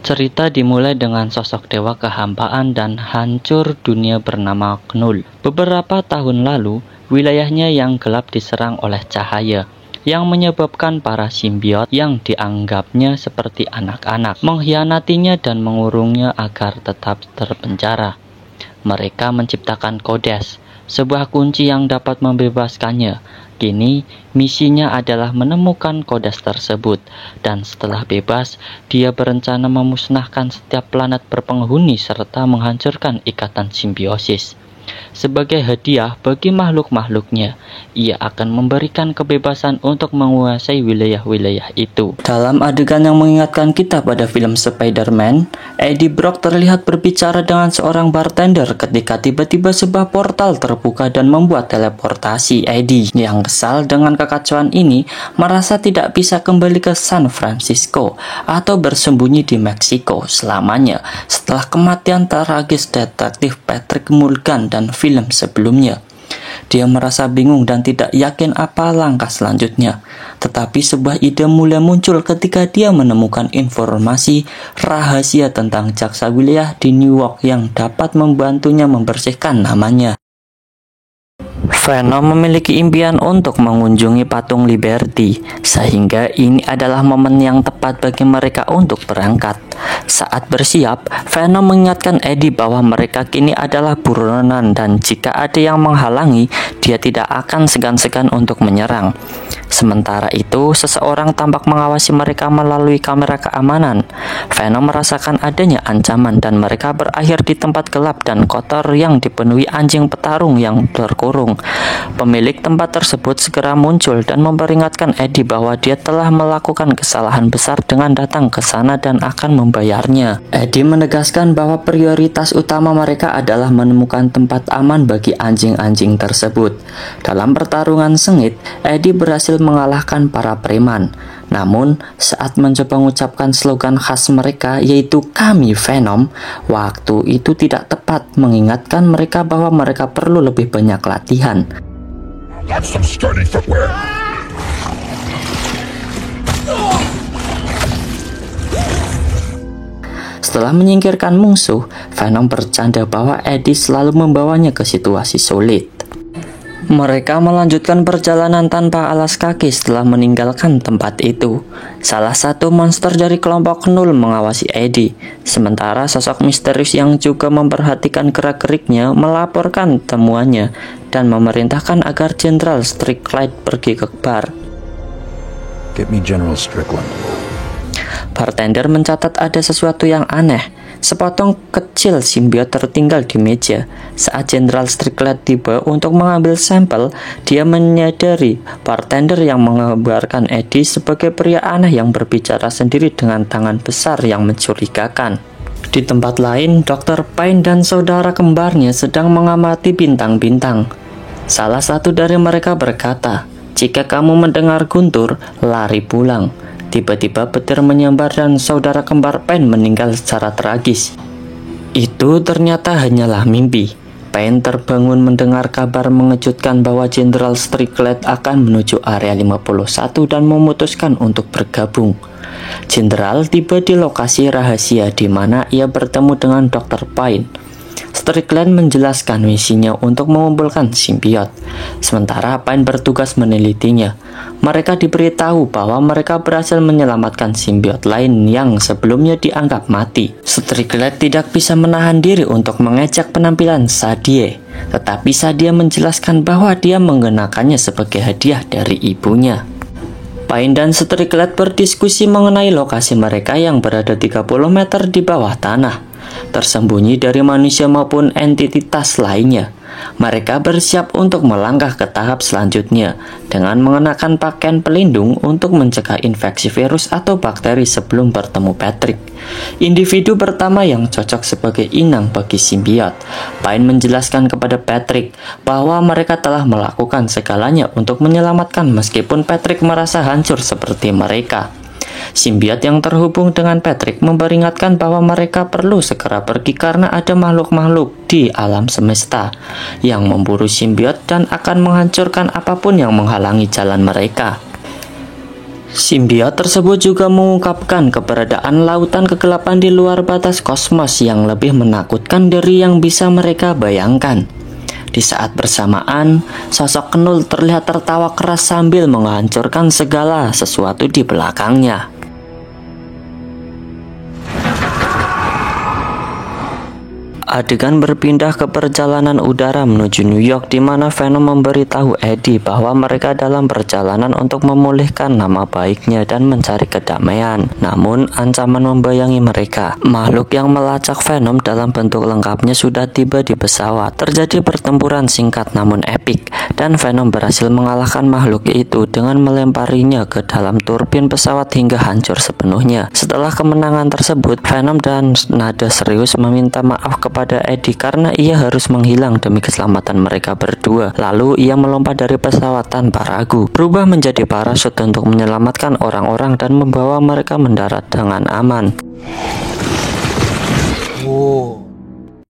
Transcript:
Cerita dimulai dengan sosok dewa kehambaan dan hancur dunia bernama Knull. Beberapa tahun lalu, wilayahnya yang gelap diserang oleh cahaya, yang menyebabkan para simbiot yang dianggapnya seperti anak-anak mengkhianatinya dan mengurungnya agar tetap terpenjara. Mereka menciptakan Kodes, sebuah kunci yang dapat membebaskannya. Kini, misinya adalah menemukan Kodes tersebut, dan setelah bebas, dia berencana memusnahkan setiap planet berpenghuni serta menghancurkan ikatan simbiosis. Sebagai hadiah bagi makhluk-makhluknya, ia akan memberikan kebebasan untuk menguasai wilayah-wilayah itu. Dalam adegan yang mengingatkan kita pada film Spider-Man, Eddie Brock terlihat berbicara dengan seorang bartender ketika tiba-tiba sebuah portal terbuka dan membuat teleportasi. Eddie yang kesal dengan kekacauan ini merasa tidak bisa kembali ke San Francisco atau bersembunyi di Meksiko selamanya setelah kematian tragis detektif Patrick Mulligan dan film sebelumnya. Dia merasa bingung dan tidak yakin apa langkah selanjutnya. Tetapi sebuah ide mulai muncul ketika dia menemukan informasi rahasia tentang jaksa wilayah di New York yang dapat membantunya membersihkan namanya. Venom memiliki impian untuk mengunjungi patung Liberty, sehingga ini adalah momen yang tepat bagi mereka untuk berangkat. Saat bersiap, Venom mengingatkan Eddie bahwa mereka kini adalah buronan dan jika ada yang menghalangi, dia tidak akan segan-segan untuk menyerang. Sementara itu, seseorang tampak mengawasi mereka melalui kamera keamanan. Venom merasakan adanya ancaman dan mereka berakhir di tempat gelap dan kotor yang dipenuhi anjing petarung yang terkurung. Pemilik tempat tersebut segera muncul dan memperingatkan Eddie bahwa dia telah melakukan kesalahan besar dengan datang ke sana dan akan membayarnya. Eddie menegaskan bahwa prioritas utama mereka adalah menemukan tempat aman bagi anjing-anjing tersebut. Dalam pertarungan sengit, Eddie berhasil mengalahkan para preman. Namun, saat mencoba mengucapkan slogan khas mereka yaitu "Kami Venom", waktu itu tidak tepat mengingatkan mereka bahwa mereka perlu lebih banyak latihan. Setelah menyingkirkan musuh, Venom bercanda bahwa Eddie selalu membawanya ke situasi sulit. Mereka melanjutkan perjalanan tanpa alas kaki setelah meninggalkan tempat itu. Salah satu monster dari kelompok Knull mengawasi Eddie, sementara sosok misterius yang juga memperhatikan gerak-geriknya melaporkan temuannya dan memerintahkan agar Jenderal Strickland pergi ke bar. Get me General Strickland. Bartender mencatat ada sesuatu yang aneh. Sepotong kecil simbiot tertinggal di meja. Saat Jenderal Strickland tiba untuk mengambil sampel, dia menyadari bartender yang mengabarkan Eddie sebagai pria aneh yang berbicara sendiri dengan tangan besar yang mencurigakan. Di tempat lain, Dr. Pine dan saudara kembarnya sedang mengamati bintang-bintang. Salah satu dari mereka berkata, "Jika kamu mendengar guntur, lari pulang." Tiba-tiba petir menyambar dan saudara kembar Pine meninggal secara tragis. Itu ternyata hanyalah mimpi. Pine terbangun mendengar kabar mengejutkan bahwa Jenderal Strickland akan menuju area 51 dan memutuskan untuk bergabung. Jenderal tiba di lokasi rahasia di mana ia bertemu dengan Dr. Pine. Strickland menjelaskan misinya untuk mengumpulkan simbiot, sementara Pine bertugas menelitinya. Mereka diberitahu bahwa mereka berhasil menyelamatkan simbiot lain yang sebelumnya dianggap mati. Strickland tidak bisa menahan diri untuk mengejek penampilan Sadie, tetapi Sadie menjelaskan bahwa dia mengenakannya sebagai hadiah dari ibunya. Pine dan Strickland berdiskusi mengenai lokasi mereka yang berada 30 meter di bawah tanah, tersembunyi dari manusia maupun entitas lainnya. Mereka bersiap untuk melangkah ke tahap selanjutnya dengan mengenakan pakaian pelindung untuk mencegah infeksi virus atau bakteri sebelum bertemu Patrick, individu pertama yang cocok sebagai inang bagi simbiot. Pine menjelaskan kepada Patrick bahwa mereka telah melakukan segalanya untuk menyelamatkan meskipun Patrick merasa hancur seperti mereka. Simbiot yang terhubung dengan Patrick memperingatkan bahwa mereka perlu segera pergi karena ada makhluk-makhluk di alam semesta yang memburu simbiot dan akan menghancurkan apapun yang menghalangi jalan mereka. Simbiot tersebut juga mengungkapkan keberadaan lautan kegelapan di luar batas kosmos yang lebih menakutkan dari yang bisa mereka bayangkan. Di saat bersamaan, sosok Knull terlihat tertawa keras sambil menghancurkan segala sesuatu di belakangnya. Adegan berpindah ke perjalanan udara menuju New York, di mana Venom memberitahu Eddie bahwa mereka dalam perjalanan untuk memulihkan nama baiknya dan mencari kedamaian. Namun, ancaman membayangi mereka. Makhluk yang melacak Venom dalam bentuk lengkapnya sudah tiba di pesawat. Terjadi pertempuran singkat namun epik, dan Venom berhasil mengalahkan makhluk itu dengan melemparinya ke dalam turbin pesawat hingga hancur sepenuhnya. Setelah kemenangan tersebut, Venom dan nada serius meminta maaf kepada Eddie karena ia harus menghilang demi keselamatan mereka berdua. Lalu ia melompat dari pesawat tanpa ragu, berubah menjadi parasut untuk menyelamatkan orang-orang dan membawa mereka mendarat dengan aman.